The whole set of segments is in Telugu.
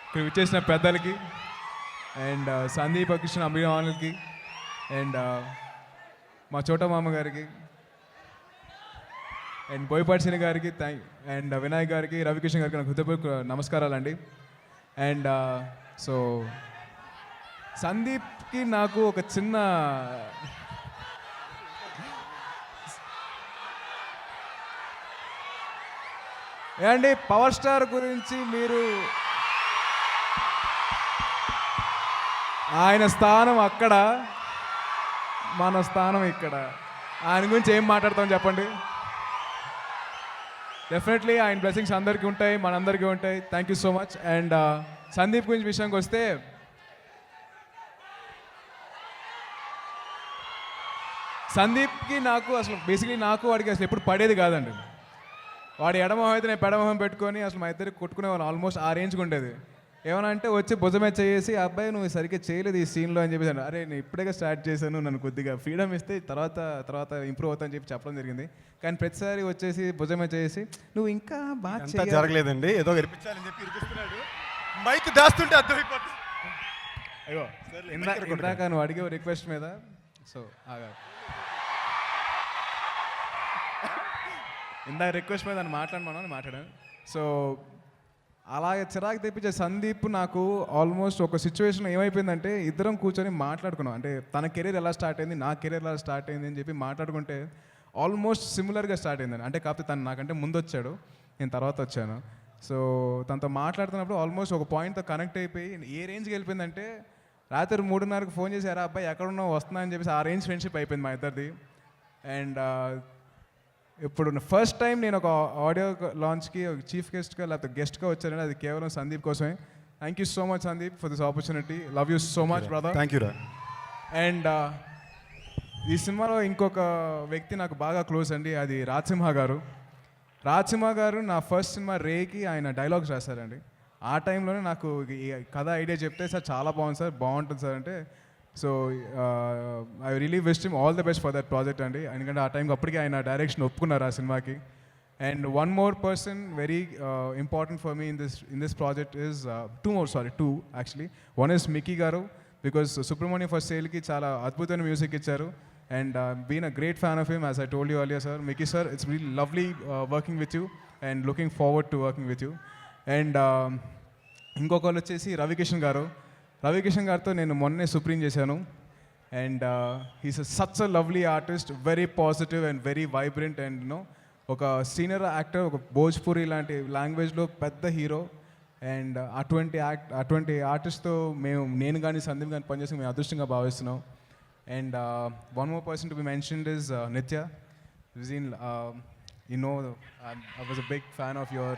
ఇక్కడ విచ్చేసిన పెద్దలకి అండ్ సందీప్ కృష్ణ అభిమానులకి అండ్ మా చోట మామ గారికి అండ్ బోయపాటి సిని గారికి అండ్ వినాయక్ గారికి రవికిషన్ గారికి నాకు హృదయపూర్వక నమస్కారాలండి. అండ్ సో సందీప్కి నాకు ఒక చిన్న ఏమండి పవర్ స్టార్ గురించి మీరు ఆయన స్థానం అక్కడ, మన స్థానం ఇక్కడ. ఆయన గురించి ఏం మాట్లాడతాం చెప్పండి. డెఫినెట్లీ ఆయన బ్లెస్సింగ్స్ అందరికీ ఉంటాయి, మనందరికీ ఉంటాయి. Thank you so much. And Sandeep గురించి విషయానికి వస్తే, సందీప్కి నాకు అసలు బేసిక్లీ నాకు వాడికి అసలు ఎప్పుడు పడేది కాదండి. వాడు ఎడమొహం అయితే నేను పెడమొహం పెట్టుకొని అసలు మా ఇద్దరికి కొట్టుకునేవాళ్ళం. ఆల్మోస్ట్ ఆ రేంజ్కి ఉండేది. ఏమన్నా అంటే వచ్చి భుజమే చేసి అబ్బాయి నువ్వు సరిగ్గా చేయలేదు ఈ సీన్లో అని చెప్పేసి, అరే నేను ఇప్పుడే స్టార్ట్ చేశాను, నన్ను కొద్దిగా ఫ్రీడమ్ ఇస్తే తర్వాత ఇంప్రూవ్ అవుతా అని చెప్పి చెప్పడం జరిగింది. కానీ ప్రతిసారి వచ్చేసి భుజమే చేసి నువ్వు ఇంకా బాగా జరగలేదండి, ఏదో ఇరిపించాలని చెప్పి ఇరిపిస్తున్నాడు. మైక్ దాస్తుంటే అర్థమైపోతుంది. అయ్యో ఇందాక నువ్వు అడిగే రిక్వెస్ట్ మీద సో ఇందాక రిక్వెస్ట్ మీద నన్ను మాట్లాడాను. సో అలాగే చిరాకు తెప్పించే సందీప్ నాకు ఆల్మోస్ట్ ఒక సిచ్యువేషన్ ఏమైపోయిందంటే, ఇద్దరం కూర్చొని మాట్లాడుకున్నాం. అంటే తన కెరీర్ ఎలా స్టార్ట్ అయింది, నా కెరీర్ ఎలా స్టార్ట్ అయింది అని చెప్పి మాట్లాడుకుంటే ఆల్మోస్ట్ సిమిలర్గా స్టార్ట్ అయిందండి. అంటే కాకపోతే తను నాకంటే ముందు వచ్చాడు, నేను తర్వాత వచ్చాను. సో తనతో మాట్లాడుతున్నప్పుడు ఆల్మోస్ట్ ఒక పాయింట్తో కనెక్ట్ అయిపోయి ఏ రేంజ్కి వెళ్ళిపోయిందంటే, రాత్రి 3:30కి ఫోన్ చేశారా అబ్బాయి ఎక్కడున్నావు వస్తున్నా అని చెప్పేసి ఆ రేంజ్ ఫ్రెండ్షిప్ అయిపోయింది మా ఇద్దరిది. అండ్ ఇప్పుడు ఫస్ట్ టైం నేను ఒక ఆడియో లాంచ్కి చీఫ్ గెస్ట్గా లేకపోతే గెస్ట్గా వచ్చానండి, అది కేవలం సందీప్ కోసమే. Thank you so much Sandeep for this opportunity. Love you so much brother. Thank you రా. అండ్ ఈ సినిమాలో ఇంకొక వ్యక్తి నాకు బాగా క్లోజ్ అండి, అది రాజసింహ గారు. నా ఫస్ట్ సినిమా రేకి ఆయన డైలాగ్స్ రాశారండి. ఆ టైంలోనే నాకు ఈ కథ ఐడియా చెప్తే, సార్ చాలా బాగుంది సార్, బాగుంటుంది సార్ అంటే, so I really wish him all the best for that project అండి. ఎందుకంటే ఆ టైంకి అప్పటికే ఆయన డైరెక్షన్ ఒప్పుకున్నారు ఆ సినిమాకి. And one more person very important for me in this project is two actually. One is Mickey గారు, బికాస్ సుబ్రహ్మణ్యం ఫర్ సేల్కి చాలా అద్భుతమైన మ్యూజిక్ ఇచ్చారు. And been a great fan of him as I told you earlier sir. Mickey sir, it's really lovely working with you and looking forward to working with you. And ఇంకొకళ్ళు వచ్చేసి రవికిషన్ గారితో నేను మొన్నే సుప్రీం చేశాను. And he's such a lovely artist, very positive and very vibrant. And no ఒక సీనియర్ యాక్టర్, ఒక భోజ్పురి లాంటి లాంగ్వేజ్లో పెద్ద హీరో. అండ్ అటువంటి ఆర్టిస్ట్తో నేను కానీ సందీప్ కానీ పనిచేసి మేము అదృష్టంగా భావిస్తున్నాం. And one more person to be mentioned is నిత్య. You know, I was a big fan of your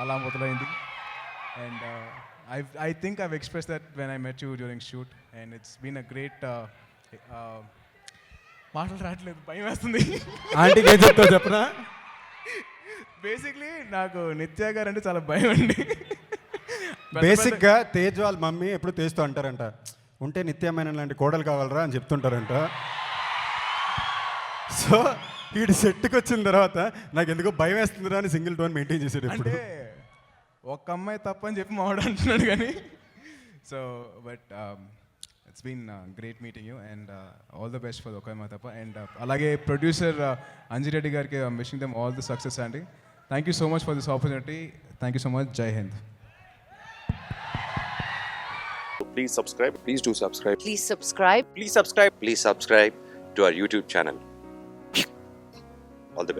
Alam Vatalaindi. And I think I've expressed that when I met you during shoot. And it's been a great... మాటలు రావట్లేదు, భయం వేస్తుంది. ఆంటీకి ఏం చెప్తావు చెప్పనా? బేసిక్లీ నాకు నిత్య గారు అంటే చాలా భయం అండి. బేసిక్గా తేజ్ వాళ్ళ మమ్మీ ఎప్పుడు తేజ్తో అంటారంట, ఉంటే నిత్యమైన లాంటి కోడలు కావాలరా అని చెప్తుంటారంట. సో వీడి సెట్కి వచ్చిన తర్వాత నాకు ఎందుకో భయం వేస్తుందిరా అని సింగిల్ టోన్ మెయింటైన్ చేసాడు. ఇప్పుడు ఒక అమ్మాయి తప్ప అని చెప్పి మావాడు అంటున్నాడు కానీ. So but it's been great meeting you and all the best for ఒక అమ్మాయి తప్ప. అండ్ అలాగే ప్రొడ్యూసర్ అంజిరెడ్డి గారికి wishing them all the success అండి. Thank you so much for this opportunity. Thank you so much. Jai Hind. Please subscribe. Please do subscribe. Please subscribe. Please subscribe. Please subscribe to our YouTube channel.